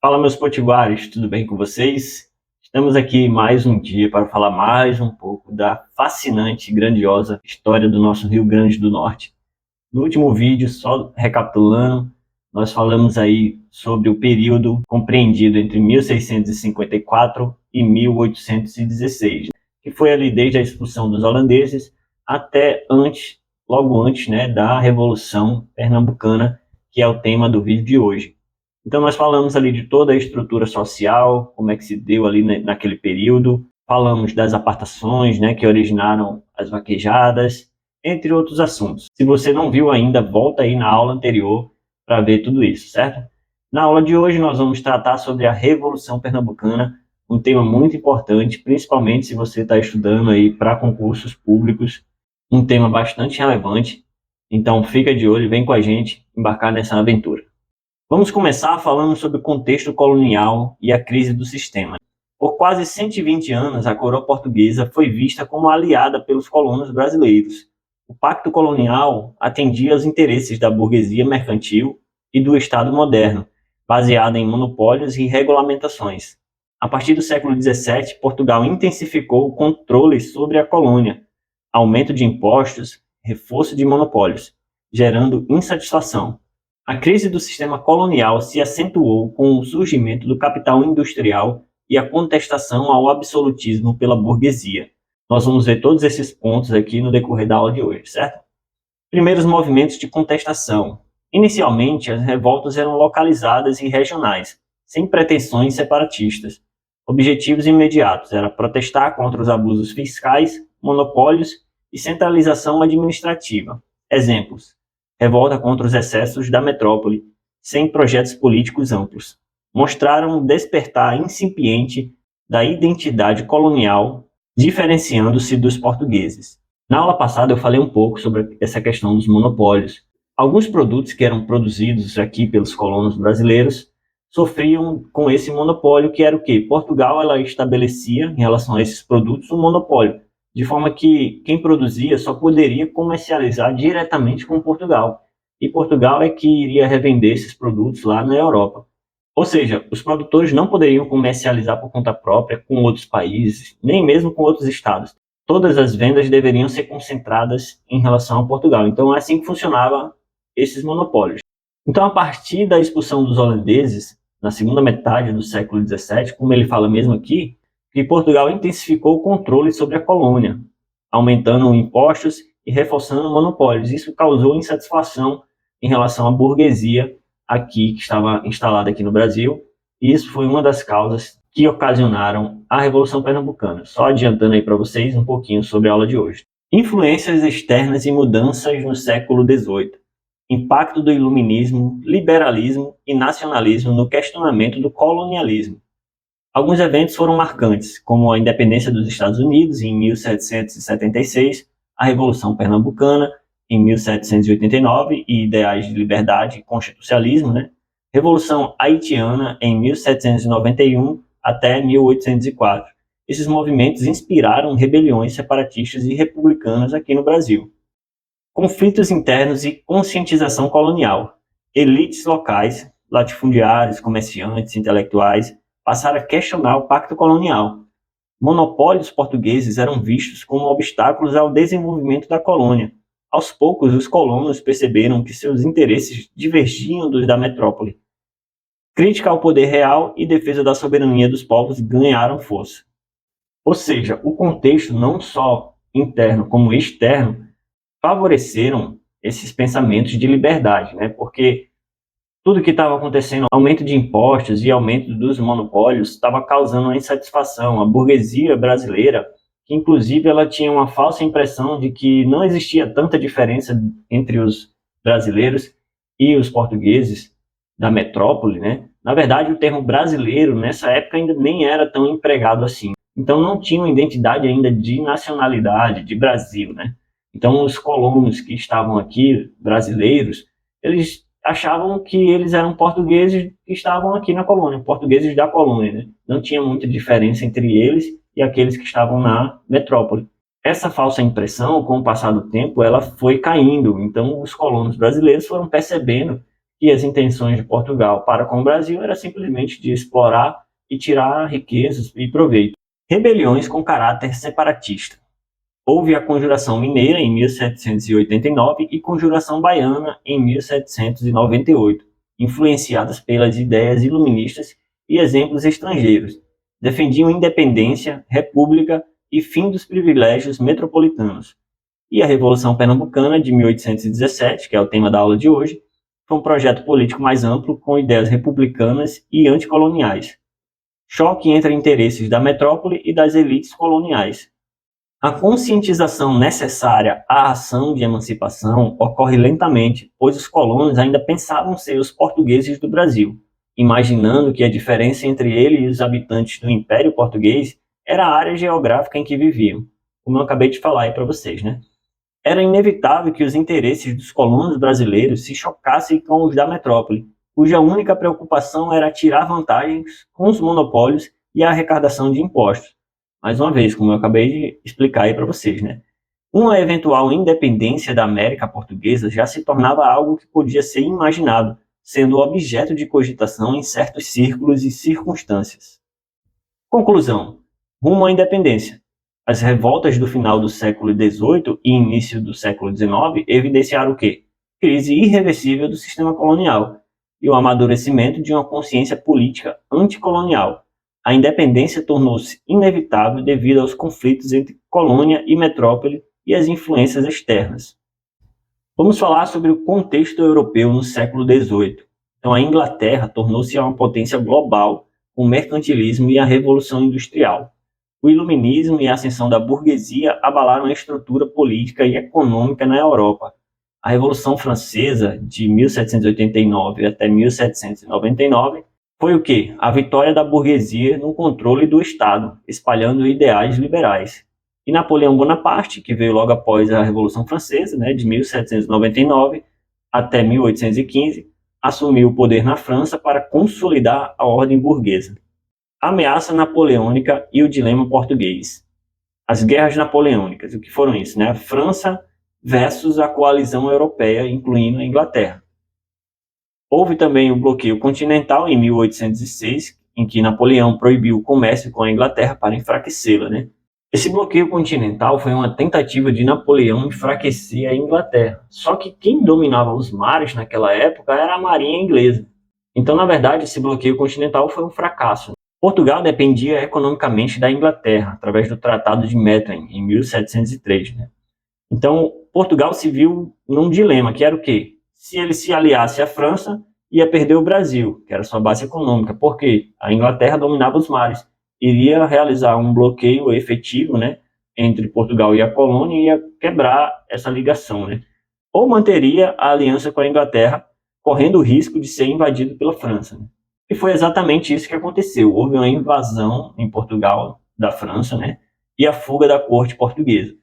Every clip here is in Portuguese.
Fala, meus potiguares, tudo bem com vocês? Estamos aqui mais um dia para falar mais um pouco da fascinante e grandiosa história do nosso Rio Grande do Norte. No último vídeo, só recapitulando, nós falamos aí sobre o período compreendido entre 1654 e 1816, que foi ali desde a expulsão dos holandeses até logo antes, né, da Revolução Pernambucana, que é o tema do vídeo de hoje. Então nós falamos ali de toda a estrutura social, como é que se deu ali naquele período, falamos das apartações, né, que originaram as vaquejadas, entre outros assuntos. Se você não viu ainda, volta aí na aula anterior para ver tudo isso, certo? Na aula de hoje nós vamos tratar sobre a Revolução Pernambucana, um tema muito importante, principalmente se você está estudando aí para concursos públicos, um tema bastante relevante. Então fica de olho, vem com a gente embarcar nessa aventura. Vamos começar falando sobre o contexto colonial e a crise do sistema. Por quase 120 anos, a coroa portuguesa foi vista como aliada pelos colonos brasileiros. O pacto colonial atendia aos interesses da burguesia mercantil e do Estado moderno, baseado em monopólios e regulamentações. A partir do século XVII, Portugal intensificou o controle sobre a colônia, aumento de impostos, reforço de monopólios, gerando insatisfação. A crise do sistema colonial se acentuou com o surgimento do capital industrial e a contestação ao absolutismo pela burguesia. Nós vamos ver todos esses pontos aqui no decorrer da aula de hoje, certo? Primeiros movimentos de contestação. Inicialmente, as revoltas eram localizadas e regionais, sem pretensões separatistas. Objetivos imediatos eram protestar contra os abusos fiscais, monopólios e centralização administrativa. Exemplos: revolta contra os excessos da metrópole, sem projetos políticos amplos. Mostraram um despertar incipiente da identidade colonial, diferenciando-se dos portugueses. Na aula passada eu falei um pouco sobre essa questão dos monopólios. Alguns produtos que eram produzidos aqui pelos colonos brasileiros sofriam com esse monopólio, que era o quê? Portugal ela estabelecia, em relação a esses produtos, um monopólio, de forma que quem produzia só poderia comercializar diretamente com Portugal. E Portugal é que iria revender esses produtos lá na Europa. Ou seja, os produtores não poderiam comercializar por conta própria com outros países, nem mesmo com outros estados. Todas as vendas deveriam ser concentradas em relação a Portugal. Então é assim que funcionavam esses monopólios. Então, a partir da expulsão dos holandeses, na segunda metade do século XVII, como ele fala mesmo aqui, que Portugal intensificou o controle sobre a colônia, aumentando impostos e reforçando monopólios. Isso causou insatisfação em relação à burguesia aqui, que estava instalada aqui no Brasil, e isso foi uma das causas que ocasionaram a Revolução Pernambucana. Só adiantando aí para vocês um pouquinho sobre a aula de hoje. Influências externas e mudanças no século XVIII. Impacto do iluminismo, liberalismo e nacionalismo no questionamento do colonialismo. Alguns eventos foram marcantes, como a independência dos Estados Unidos em 1776, a Revolução Pernambucana em 1789 e ideais de liberdade e constitucionalismo, né? Revolução Haitiana em 1791 até 1804. Esses movimentos inspiraram rebeliões separatistas e republicanas aqui no Brasil. Conflitos internos e conscientização colonial. Elites locais, latifundiários, comerciantes, intelectuais, passaram a questionar o pacto colonial. Monopólios portugueses eram vistos como obstáculos ao desenvolvimento da colônia. Aos poucos, os colonos perceberam que seus interesses divergiam dos da metrópole. Crítica ao poder real e defesa da soberania dos povos ganharam força. Ou seja, o contexto, não só interno como externo, favoreceram esses pensamentos de liberdade, né? Porque tudo que estava acontecendo, aumento de impostos e aumento dos monopólios, estava causando uma insatisfação. A burguesia brasileira, que inclusive ela tinha uma falsa impressão de que não existia tanta diferença entre os brasileiros e os portugueses da metrópole, né? Na verdade, o termo brasileiro, nessa época, ainda nem era tão empregado assim. Então, não tinha uma identidade ainda de nacionalidade, de Brasil, né? Então, os colonos que estavam aqui, brasileiros, eles achavam que eles eram portugueses que estavam aqui na colônia, portugueses da colônia, né? Não tinha muita diferença entre eles e aqueles que estavam na metrópole. Essa falsa impressão, com o passar do tempo, ela foi caindo. Então, os colonos brasileiros foram percebendo que as intenções de Portugal para com o Brasil era simplesmente de explorar e tirar riquezas e proveito. Rebeliões com caráter separatista. Houve a Conjuração Mineira em 1789 e Conjuração Baiana em 1798, influenciadas pelas ideias iluministas e exemplos estrangeiros. Defendiam independência, república e fim dos privilégios metropolitanos. E a Revolução Pernambucana de 1817, que é o tema da aula de hoje, foi um projeto político mais amplo com ideias republicanas e anticoloniais. Choque entre interesses da metrópole e das elites coloniais. A conscientização necessária à ação de emancipação ocorre lentamente, pois os colonos ainda pensavam ser os portugueses do Brasil, imaginando que a diferença entre ele e os habitantes do Império Português era a área geográfica em que viviam, como eu acabei de falar aí para vocês, né? Era inevitável que os interesses dos colonos brasileiros se chocassem com os da metrópole, cuja única preocupação era tirar vantagens com os monopólios e a arrecadação de impostos. Mais uma vez, como eu acabei de explicar aí para vocês, né? Uma eventual independência da América Portuguesa já se tornava algo que podia ser imaginado, sendo objeto de cogitação em certos círculos e circunstâncias. Conclusão. Rumo à independência. As revoltas do final do século XVIII e início do século XIX evidenciaram o quê? Crise irreversível do sistema colonial e o amadurecimento de uma consciência política anticolonial. A independência tornou-se inevitável devido aos conflitos entre colônia e metrópole e as influências externas. Vamos falar sobre o contexto europeu no século XVIII. Então, a Inglaterra tornou-se uma potência global com o mercantilismo e a Revolução Industrial. O iluminismo e a ascensão da burguesia abalaram a estrutura política e econômica na Europa. A Revolução Francesa, de 1789 até 1799, foi o quê? A vitória da burguesia no controle do Estado, espalhando ideais liberais. E Napoleão Bonaparte, que veio logo após a Revolução Francesa, né, de 1799 até 1815, assumiu o poder na França para consolidar a ordem burguesa. A ameaça napoleônica e o dilema português. As guerras napoleônicas, o que foram isso? Né? A França versus a coalizão europeia, incluindo a Inglaterra. Houve também o bloqueio continental em 1806, em que Napoleão proibiu o comércio com a Inglaterra para enfraquecê-la, né? Esse bloqueio continental foi uma tentativa de Napoleão enfraquecer a Inglaterra. Só que quem dominava os mares naquela época era a marinha inglesa. Então, na verdade, esse bloqueio continental foi um fracasso. Portugal dependia economicamente da Inglaterra, através do Tratado de Methuen, em 1703. Né? Então, Portugal se viu num dilema, que era o quê? Se ele se aliasse à França, ia perder o Brasil, que era sua base econômica, porque a Inglaterra dominava os mares. Iria realizar um bloqueio efetivo, né, entre Portugal e a colônia e ia quebrar essa ligação. Né? Ou manteria a aliança com a Inglaterra, correndo o risco de ser invadido pela França. Né? E foi exatamente isso que aconteceu. Houve uma invasão em Portugal da França, né? E a fuga da corte portuguesa.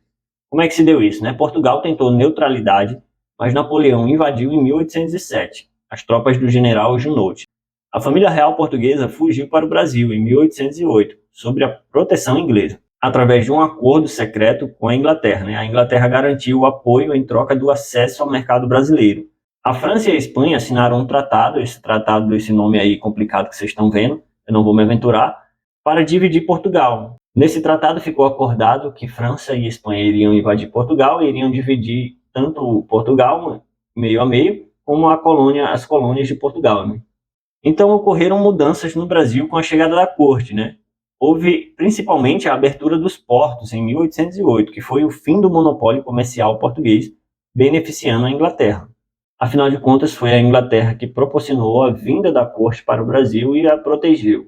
Como é que se deu isso? Né? Portugal tentou neutralidade, mas Napoleão invadiu em 1807, as tropas do general Junot. A família real portuguesa fugiu para o Brasil em 1808, sob a proteção inglesa, através de um acordo secreto com a Inglaterra. Né? A Inglaterra garantiu o apoio em troca do acesso ao mercado brasileiro. A França e a Espanha assinaram um tratado, esse nome aí complicado que vocês estão vendo, eu não vou me aventurar, para dividir Portugal. Nesse tratado ficou acordado que França e Espanha iriam invadir Portugal e iriam dividir tanto Portugal, meio a meio, como as colônias de Portugal. Né? Então ocorreram mudanças no Brasil com a chegada da corte. Né? Houve principalmente a abertura dos portos em 1808, que foi o fim do monopólio comercial português, beneficiando a Inglaterra. Afinal de contas, foi a Inglaterra que proporcionou a vinda da corte para o Brasil e a protegeu.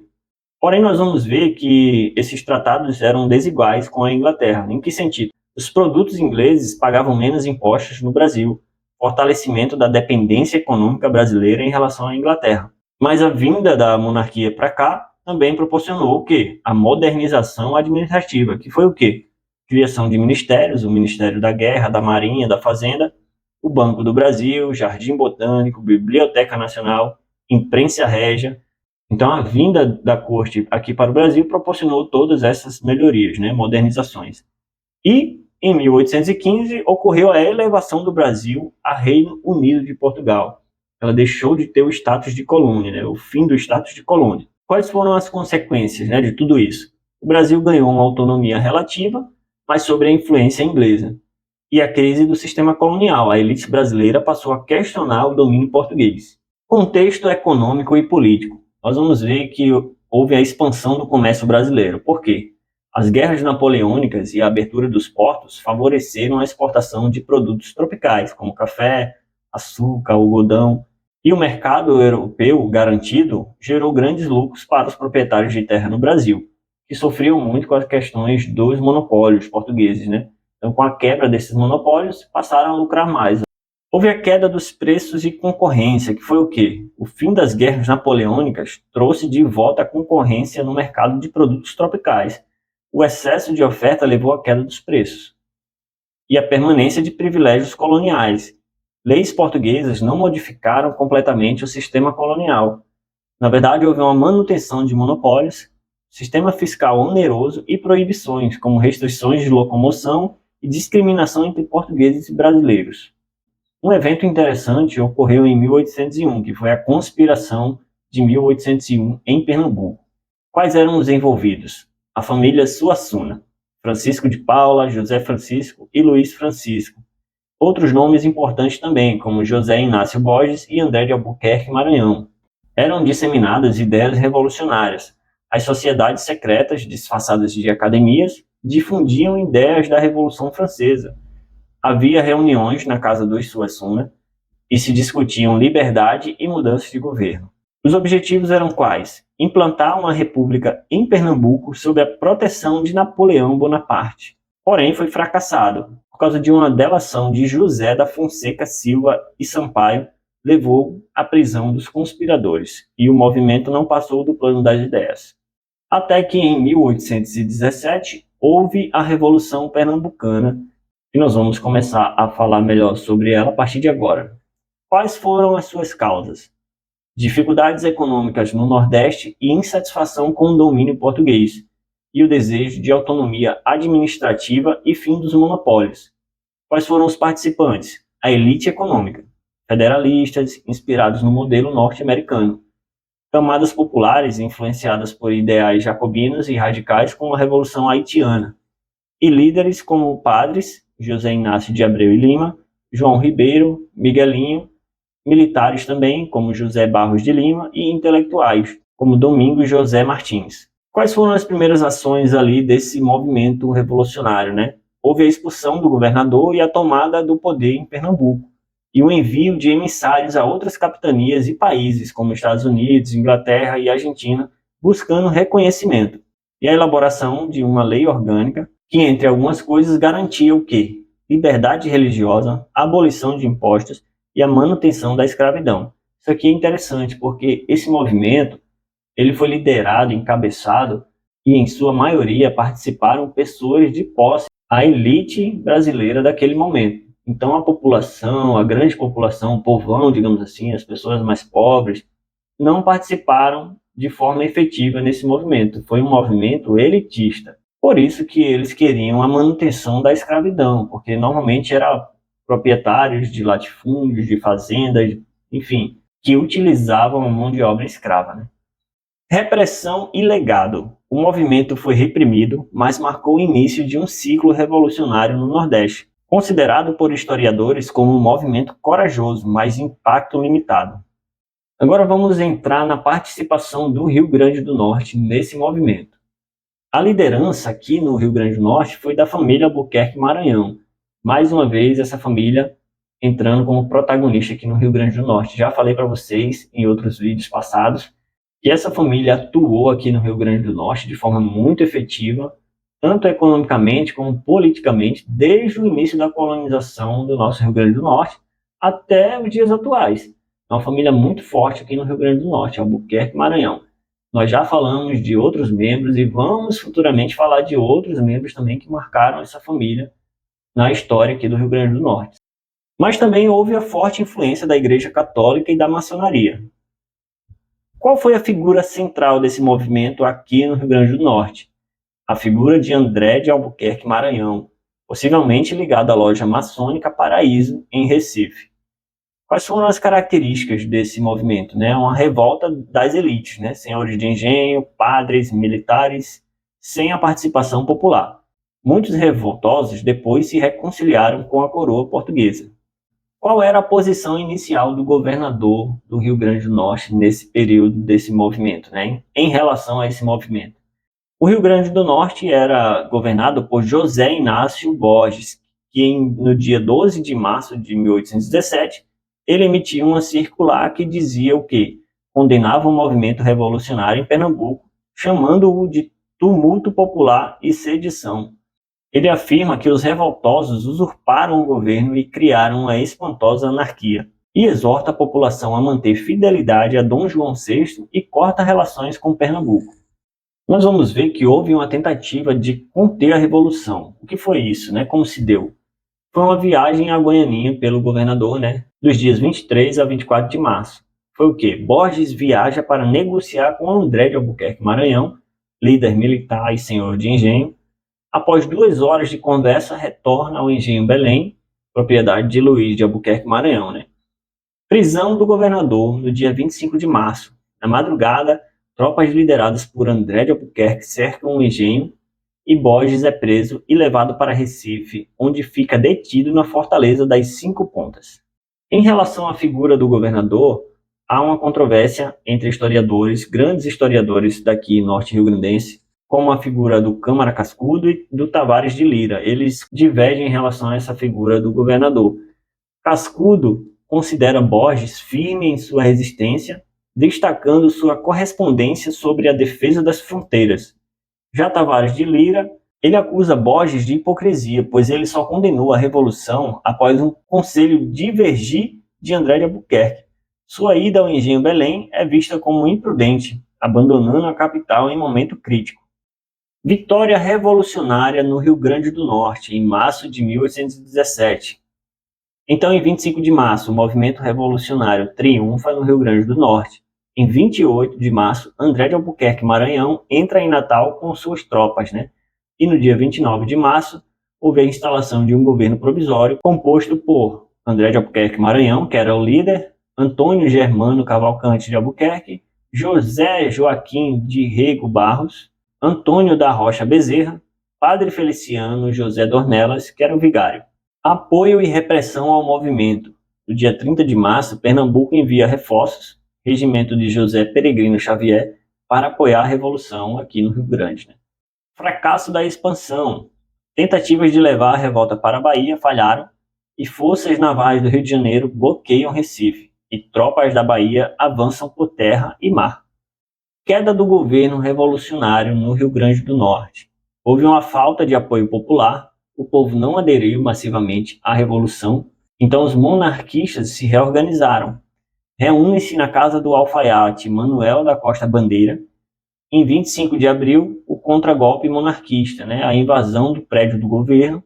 Porém, nós vamos ver que esses tratados eram desiguais com a Inglaterra. Em que sentido? Os produtos ingleses pagavam menos impostos no Brasil, fortalecimento da dependência econômica brasileira em relação à Inglaterra. Mas a vinda da monarquia para cá também proporcionou o quê? A modernização administrativa, que foi o quê? Criação de ministérios, o Ministério da Guerra, da Marinha, da Fazenda, o Banco do Brasil, Jardim Botânico, Biblioteca Nacional, Imprensa Régia. Então, a vinda da corte aqui para o Brasil proporcionou todas essas melhorias, né, modernizações. E, em 1815, ocorreu a elevação do Brasil a Reino Unido de Portugal. Ela deixou de ter o status de colônia, né? O fim do status de colônia. Quais foram as consequências, né, de tudo isso? O Brasil ganhou uma autonomia relativa, mas sob a influência inglesa. E a crise do sistema colonial. A elite brasileira passou a questionar o domínio português. Contexto econômico e político. Nós vamos ver que houve a expansão do comércio brasileiro. Por quê? As guerras napoleônicas e a abertura dos portos favoreceram a exportação de produtos tropicais, como café, açúcar, algodão. E o mercado europeu garantido gerou grandes lucros para os proprietários de terra no Brasil, que sofriam muito com as questões dos monopólios portugueses, né? Então, com a quebra desses monopólios, passaram a lucrar mais. Houve a queda dos preços e concorrência, que foi o quê? O fim das guerras napoleônicas trouxe de volta a concorrência no mercado de produtos tropicais. O excesso de oferta levou à queda dos preços. E a permanência de privilégios coloniais. Leis portuguesas não modificaram completamente o sistema colonial. Na verdade, houve uma manutenção de monopólios, sistema fiscal oneroso e proibições, como restrições de locomoção e discriminação entre portugueses e brasileiros. Um evento interessante ocorreu em 1801, que foi a Conspiração de 1801 em Pernambuco. Quais eram os envolvidos? A família Suassuna, Francisco de Paula, José Francisco e Luiz Francisco. Outros nomes importantes também, como José Inácio Borges e André de Albuquerque Maranhão. Eram disseminadas ideias revolucionárias. As sociedades secretas, disfarçadas de academias, difundiam ideias da Revolução Francesa. Havia reuniões na casa dos Suassuna e se discutiam liberdade e mudanças de governo. Os objetivos eram quais? Implantar uma república em Pernambuco sob a proteção de Napoleão Bonaparte. Porém, foi fracassado, por causa de uma delação de José da Fonseca Silva e Sampaio, levou à prisão dos conspiradores, e o movimento não passou do plano das ideias. Até que em 1817 houve a Revolução Pernambucana, e nós vamos começar a falar melhor sobre ela a partir de agora. Quais foram as suas causas? Dificuldades econômicas no Nordeste e insatisfação com o domínio português, e o desejo de autonomia administrativa e fim dos monopólios. Quais foram os participantes? A elite econômica, federalistas inspirados no modelo norte-americano, camadas populares influenciadas por ideais jacobinos e radicais como a Revolução Haitiana, e líderes como padres, José Inácio de Abreu e Lima, João Ribeiro, Miguelinho, militares também, como José Barros de Lima, e intelectuais, como Domingos José Martins. Quais foram as primeiras ações ali desse movimento revolucionário, né? Houve a expulsão do governador e a tomada do poder em Pernambuco, e o envio de emissários a outras capitanias e países, como Estados Unidos, Inglaterra e Argentina, buscando reconhecimento, e a elaboração de uma lei orgânica que, entre algumas coisas, garantia o quê? Liberdade religiosa, abolição de impostos e a manutenção da escravidão. Isso aqui é interessante porque esse movimento ele foi liderado, encabeçado, e em sua maioria participaram pessoas de posse, a elite brasileira daquele momento. Então a população, a grande população, o povão, digamos assim, as pessoas mais pobres, não participaram de forma efetiva nesse movimento. Foi um movimento elitista. Por isso que eles queriam a manutenção da escravidão, porque normalmente eram proprietários de latifúndios, de fazendas, enfim, que utilizavam a mão de obra escrava, né? Repressão e legado. O movimento foi reprimido, mas marcou o início de um ciclo revolucionário no Nordeste, considerado por historiadores como um movimento corajoso, mas impacto limitado. Agora vamos entrar na participação do Rio Grande do Norte nesse movimento. A liderança aqui no Rio Grande do Norte foi da família Albuquerque Maranhão. Mais uma vez, essa família entrando como protagonista aqui no Rio Grande do Norte. Já falei para vocês em outros vídeos passados que essa família atuou aqui no Rio Grande do Norte de forma muito efetiva, tanto economicamente como politicamente, desde o início da colonização do nosso Rio Grande do Norte até os dias atuais. É uma família muito forte aqui no Rio Grande do Norte, Albuquerque Maranhão. Nós já falamos de outros membros e vamos futuramente falar de outros membros também que marcaram essa família na história aqui do Rio Grande do Norte. Mas também houve a forte influência da Igreja Católica e da maçonaria. Qual foi a figura central desse movimento aqui no Rio Grande do Norte? A figura de André de Albuquerque Maranhão, possivelmente ligado à loja maçônica Paraíso, em Recife. Quais foram as características desse movimento? Uma revolta das elites, senhores de engenho, padres, militares, sem a participação popular. Muitos revoltosos depois se reconciliaram com a coroa portuguesa. Qual era a posição inicial do governador do Rio Grande do Norte nesse período desse movimento, em relação a esse movimento? O Rio Grande do Norte era governado por José Inácio Borges, que no dia 12 de março de 1817, ele emitiu uma circular que dizia o quê? Condenava o movimento revolucionário em Pernambuco, chamando-o de tumulto popular e sedição. Ele afirma que os revoltosos usurparam o governo e criaram uma espantosa anarquia, e exorta a população a manter fidelidade a Dom João VI e corta relações com Pernambuco. Nós vamos ver que houve uma tentativa de conter a revolução. O que foi isso? Como se deu? Foi uma viagem a Goianinha pelo governador, dos dias 23 a 24 de março. Foi o quê? Borges viaja para negociar com André de Albuquerque Maranhão, líder militar e senhor de engenho. Após 2 horas de conversa, retorna ao engenho Belém, propriedade de Luiz de Albuquerque Maranhão. Prisão do governador no dia 25 de março. Na madrugada, tropas lideradas por André de Albuquerque cercam o engenho e Borges é preso e levado para Recife, onde fica detido na Fortaleza das 5 Pontas. Em relação à figura do governador, há uma controvérsia entre historiadores, grandes historiadores daqui norte-riograndense, como a figura do Câmara Cascudo e do Tavares de Lira. Eles divergem em relação a essa figura do governador. Cascudo considera Borges firme em sua resistência, destacando sua correspondência sobre a defesa das fronteiras. Já Tavares de Lira, ele acusa Borges de hipocrisia, pois ele só condenou a revolução após um conselho divergir de André de Albuquerque. Sua ida ao engenho Belém é vista como imprudente, abandonando a capital em momento crítico. Vitória revolucionária no Rio Grande do Norte, em março de 1817. Então, em 25 de março, o movimento revolucionário triunfa no Rio Grande do Norte. Em 28 de março, André de Albuquerque Maranhão entra em Natal com suas tropas, E no dia 29 de março, houve a instalação de um governo provisório composto por André de Albuquerque Maranhão, que era o líder, Antônio Germano Cavalcante de Albuquerque, José Joaquim de Rego Barros, Antônio da Rocha Bezerra, Padre Feliciano José Dornelas, que era o vigário. Apoio e repressão ao movimento. No dia 30 de março, Pernambuco envia reforços, regimento de José Peregrino Xavier, para apoiar a revolução aqui no Rio Grande. Fracasso da expansão. Tentativas de levar a revolta para a Bahia falharam e forças navais do Rio de Janeiro bloqueiam Recife e tropas da Bahia avançam por terra e mar. Queda do governo revolucionário no Rio Grande do Norte. Houve uma falta de apoio popular, o povo não aderiu massivamente à revolução, então os monarquistas se reorganizaram. Reúnem-se na casa do alfaiate Manuel da Costa Bandeira. Em 25 de abril, o contragolpe monarquista, a invasão do prédio do governo.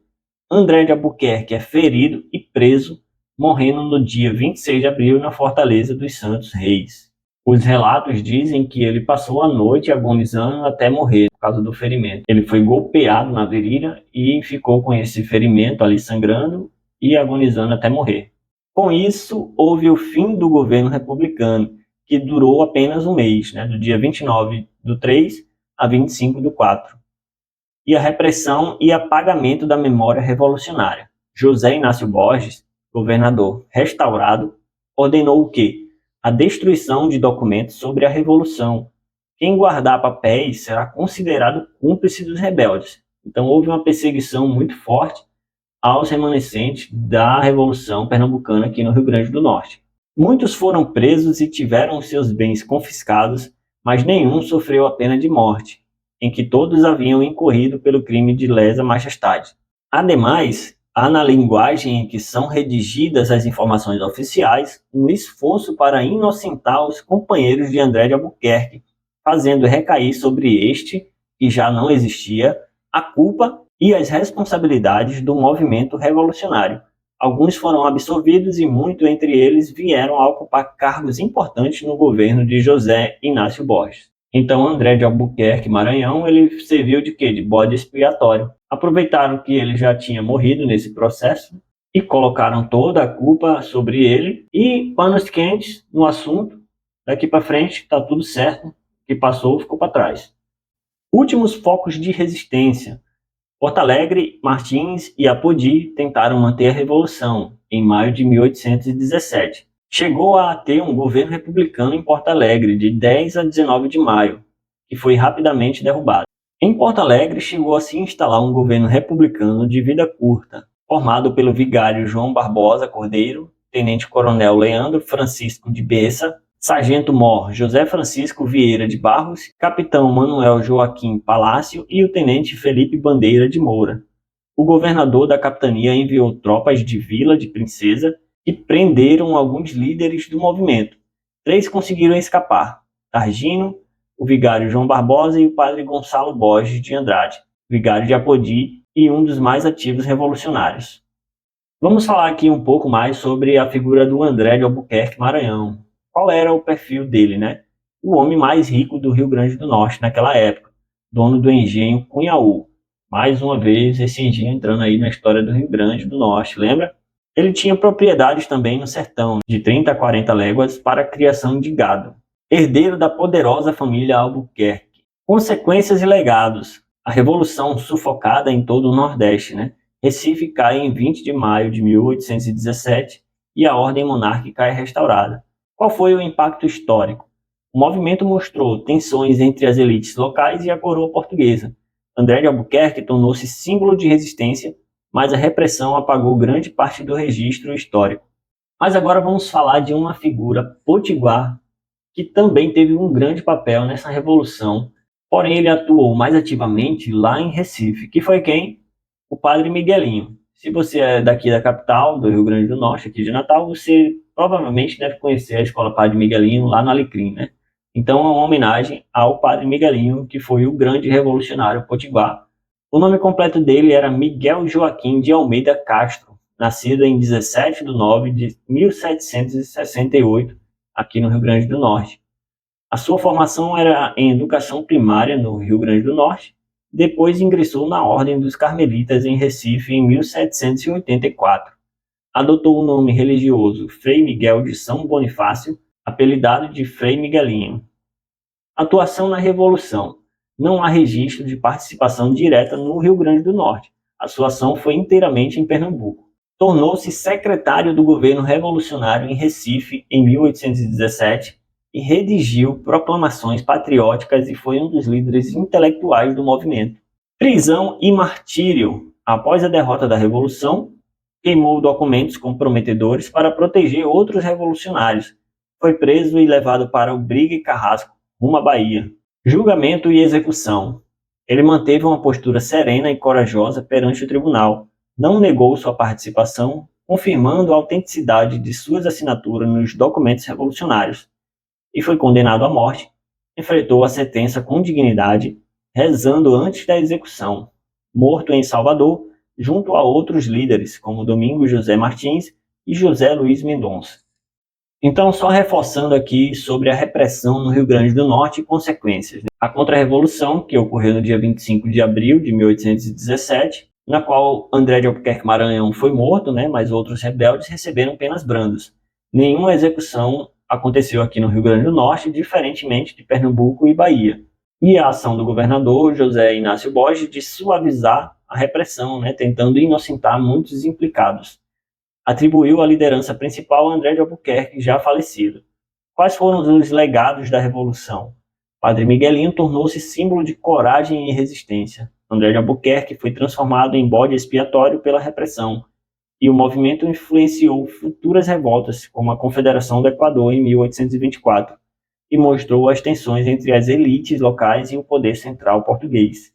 André de Albuquerque é ferido e preso, morrendo no dia 26 de abril na Fortaleza dos Santos Reis. Os relatos dizem que ele passou a noite agonizando até morrer por causa do ferimento. Ele foi golpeado na virilha e ficou com esse ferimento ali sangrando e agonizando até morrer. Com isso, houve o fim do governo republicano, que durou apenas um mês, do dia 29/3 a 25/4. E a repressão e apagamento da memória revolucionária. José Inácio Borges, governador restaurado, ordenou o quê? A destruição de documentos sobre a revolução. Quem guardar papéis será considerado cúmplice dos rebeldes. Então houve uma perseguição muito forte aos remanescentes da Revolução Pernambucana aqui no Rio Grande do Norte. Muitos foram presos e tiveram seus bens confiscados, mas nenhum sofreu a pena de morte, em que todos haviam incorrido pelo crime de lesa majestade. Ademais, há na linguagem em que são redigidas as informações oficiais um esforço para inocentar os companheiros de André de Albuquerque, fazendo recair sobre este, que já não existia, a culpa e as responsabilidades do movimento revolucionário. Alguns foram absolvidos e muitos entre eles vieram a ocupar cargos importantes no governo de José Inácio Borges. Então André de Albuquerque Maranhão, ele serviu de quê? De bode expiatório. Aproveitaram que ele já tinha morrido nesse processo e colocaram toda a culpa sobre ele e panos quentes no assunto. Daqui para frente está tudo certo, o que passou ficou para trás. Últimos focos de resistência. Porto Alegre, Martins e Apodi tentaram manter a revolução em maio de 1817. Chegou a ter um governo republicano em Porto Alegre de 10 a 19 de maio, que foi rapidamente derrubado. Em Porto Alegre chegou a se instalar um governo republicano de vida curta, formado pelo vigário João Barbosa Cordeiro, tenente-coronel Leandro Francisco de Bessa, sargento-mor José Francisco Vieira de Barros, capitão Manuel Joaquim Palácio e o tenente Felipe Bandeira de Moura. O governador da capitania enviou tropas de Vila de Princesa e prenderam alguns líderes do movimento. 3 conseguiram escapar: Targino, o vigário João Barbosa e o padre Gonçalo Borges de Andrade, vigário de Apodi e um dos mais ativos revolucionários. Vamos falar aqui um pouco mais sobre a figura do André de Albuquerque Maranhão. Qual era o perfil dele, né? O homem mais rico do Rio Grande do Norte naquela época, dono do engenho Cunhaú. Mais uma vez, esse engenho entrando aí na história do Rio Grande do Norte, lembra? Ele tinha propriedades também no sertão, de 30 a 40 léguas para a criação de gado. Herdeiro da poderosa família Albuquerque. Consequências e legados. A revolução sufocada em todo o Nordeste, né? Recife cai em 20 de maio de 1817 e a ordem monárquica é restaurada. Qual foi o impacto histórico? O movimento mostrou tensões entre as elites locais e a coroa portuguesa. André de Albuquerque tornou-se símbolo de resistência, mas a repressão apagou grande parte do registro histórico. Mas agora vamos falar de uma figura potiguar que também teve um grande papel nessa revolução, porém ele atuou mais ativamente lá em Recife, que foi quem? O padre Miguelinho. Se você é daqui da capital, do Rio Grande do Norte, aqui de Natal, você provavelmente deve conhecer a Escola Padre Miguelinho lá no Alecrim, né? Então é uma homenagem ao padre Miguelinho, que foi o grande revolucionário potiguar. O nome completo dele era Miguel Joaquim de Almeida Castro, nascido em 17 de nove de 1768, aqui no Rio Grande do Norte. A sua formação era em educação primária no Rio Grande do Norte, depois ingressou na Ordem dos Carmelitas em Recife em 1784. Adotou o nome religioso Frei Miguel de São Bonifácio, apelidado de Frei Miguelinho. Atuação na Revolução. Não há registro de participação direta no Rio Grande do Norte. A sua ação foi inteiramente em Pernambuco. Tornou-se secretário do governo revolucionário em Recife em 1817 e redigiu proclamações patrióticas e foi um dos líderes intelectuais do movimento. Prisão e martírio. Após a derrota da Revolução, queimou documentos comprometedores para proteger outros revolucionários. Foi preso e levado para o Brigue Carrasco, rumo à Bahia. Julgamento e execução. Ele manteve uma postura serena e corajosa perante o tribunal. Não negou sua participação, confirmando a autenticidade de suas assinaturas nos documentos revolucionários. E foi condenado à morte. Enfrentou a sentença com dignidade, rezando antes da execução. Morto em Salvador, junto a outros líderes, como Domingos José Martins e José Luiz Mendonça. Então, só reforçando aqui sobre a repressão no Rio Grande do Norte e consequências. A Contra-Revolução, que ocorreu no dia 25 de abril de 1817, na qual André de Albuquerque Maranhão foi morto, mas outros rebeldes receberam penas brandas. Nenhuma execução aconteceu aqui no Rio Grande do Norte, diferentemente de Pernambuco e Bahia. E a ação do governador José Inácio Borges de suavizar a repressão, tentando inocentar muitos implicados. Atribuiu a liderança principal a André de Albuquerque, já falecido. Quais foram os legados da Revolução? Padre Miguelinho tornou-se símbolo de coragem e resistência. André de Albuquerque foi transformado em bode expiatório pela repressão, e o movimento influenciou futuras revoltas, como a Confederação do Equador em 1824, e mostrou as tensões entre as elites locais e o poder central português.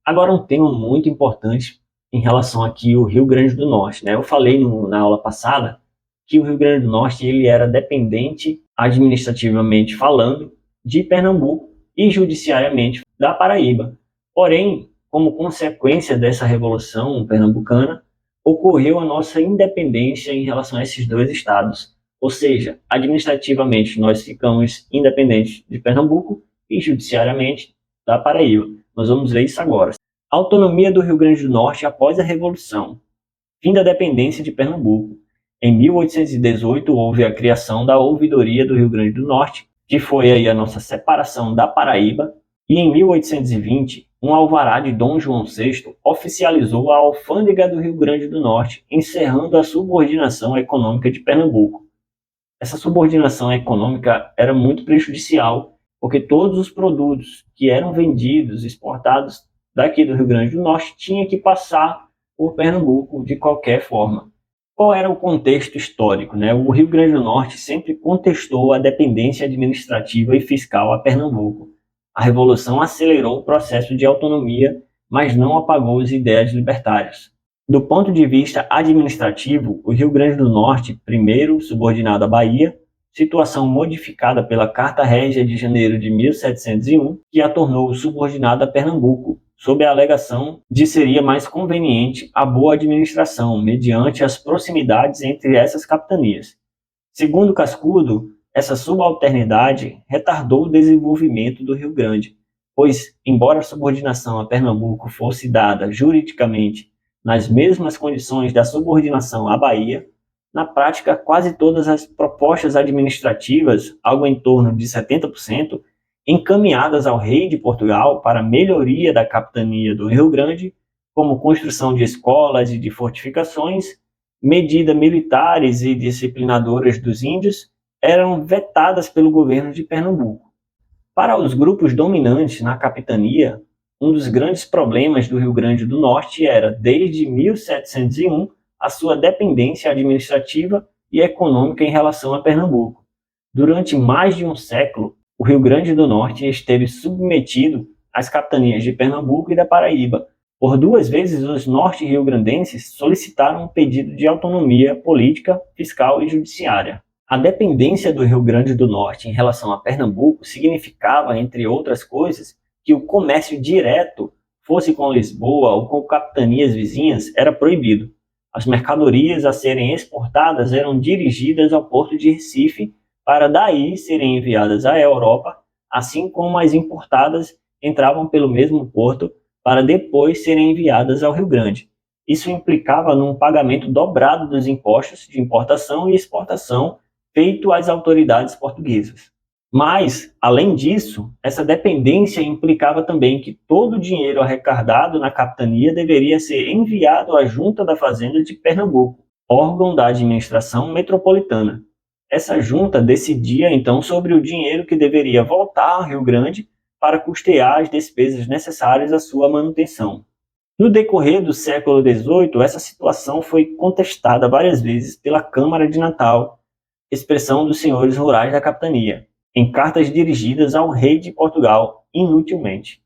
Agora, um tema muito importante em relação aqui ao Rio Grande do Norte. Eu falei na aula passada que o Rio Grande do Norte ele era dependente, administrativamente falando, de Pernambuco e judiciariamente da Paraíba. Porém, como consequência dessa revolução pernambucana, ocorreu a nossa independência em relação a esses dois estados. Ou seja, administrativamente nós ficamos independentes de Pernambuco e judiciariamente da Paraíba. Nós vamos ver isso agora. Autonomia do Rio Grande do Norte após a Revolução. Fim da dependência de Pernambuco. Em 1818 houve a criação da Ouvidoria do Rio Grande do Norte, que foi aí a nossa separação da Paraíba, e em 1820, um alvará de Dom João VI oficializou a Alfândega do Rio Grande do Norte, encerrando a subordinação econômica de Pernambuco. Essa subordinação econômica era muito prejudicial, porque todos os produtos que eram vendidos, exportados daqui do Rio Grande do Norte, tinham que passar por Pernambuco de qualquer forma. Qual era o contexto histórico, né? O Rio Grande do Norte sempre contestou a dependência administrativa e fiscal a Pernambuco. A Revolução acelerou o processo de autonomia, mas não apagou as ideias libertárias. Do ponto de vista administrativo, o Rio Grande do Norte, primeiro subordinado à Bahia, situação modificada pela Carta Régia de janeiro de 1701, que a tornou subordinada a Pernambuco, sob a alegação de seria mais conveniente a boa administração, mediante as proximidades entre essas capitanias. Segundo Cascudo, essa subalternidade retardou o desenvolvimento do Rio Grande, pois, embora a subordinação a Pernambuco fosse dada juridicamente nas mesmas condições da subordinação à Bahia, na prática, quase todas as propostas administrativas, algo em torno de 70%, encaminhadas ao rei de Portugal para a melhoria da capitania do Rio Grande, como construção de escolas e de fortificações, medidas militares e disciplinadoras dos índios, eram vetadas pelo governo de Pernambuco. Para os grupos dominantes na capitania, um dos grandes problemas do Rio Grande do Norte era, desde 1701, a sua dependência administrativa e econômica em relação a Pernambuco. Durante mais de um século, o Rio Grande do Norte esteve submetido às capitanias de Pernambuco e da Paraíba. Por duas vezes, os norte-riograndenses solicitaram um pedido de autonomia política, fiscal e judiciária. A dependência do Rio Grande do Norte em relação a Pernambuco significava, entre outras coisas, que o comércio direto, fosse com Lisboa ou com capitanias vizinhas, era proibido. As mercadorias a serem exportadas eram dirigidas ao porto de Recife, para daí serem enviadas à Europa, assim como as importadas entravam pelo mesmo porto para depois serem enviadas ao Rio Grande. Isso implicava num pagamento dobrado dos impostos de importação e exportação feito às autoridades portuguesas. Mas, além disso, essa dependência implicava também que todo o dinheiro arrecadado na capitania deveria ser enviado à Junta da Fazenda de Pernambuco, órgão da administração metropolitana. Essa junta decidia então sobre o dinheiro que deveria voltar ao Rio Grande para custear as despesas necessárias à sua manutenção. No decorrer do século XVIII, essa situação foi contestada várias vezes pela Câmara de Natal, expressão dos senhores rurais da capitania, em cartas dirigidas ao rei de Portugal, inutilmente.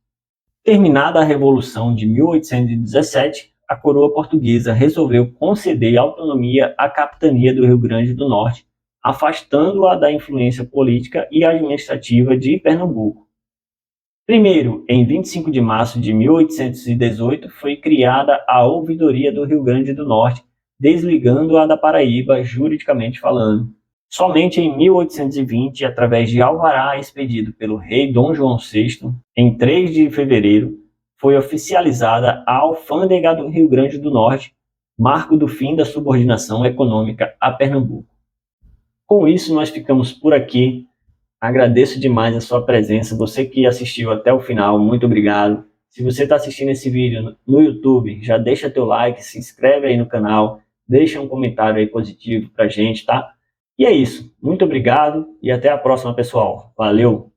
Terminada a Revolução de 1817, a coroa portuguesa resolveu conceder autonomia à capitania do Rio Grande do Norte, afastando-a da influência política e administrativa de Pernambuco. Primeiro, em 25 de março de 1818, foi criada a Ouvidoria do Rio Grande do Norte, desligando-a da Paraíba, juridicamente falando. Somente em 1820, através de alvará expedido pelo rei Dom João VI, em 3 de fevereiro, foi oficializada a Alfândega do Rio Grande do Norte, marco do fim da subordinação econômica a Pernambuco. Com isso, nós ficamos por aqui. Agradeço demais a sua presença, você que assistiu até o final, muito obrigado. Se você está assistindo esse vídeo no YouTube, já deixa teu like, se inscreve aí no canal, deixa um comentário aí positivo pra gente, tá? E é isso. Muito obrigado e até a próxima, pessoal. Valeu!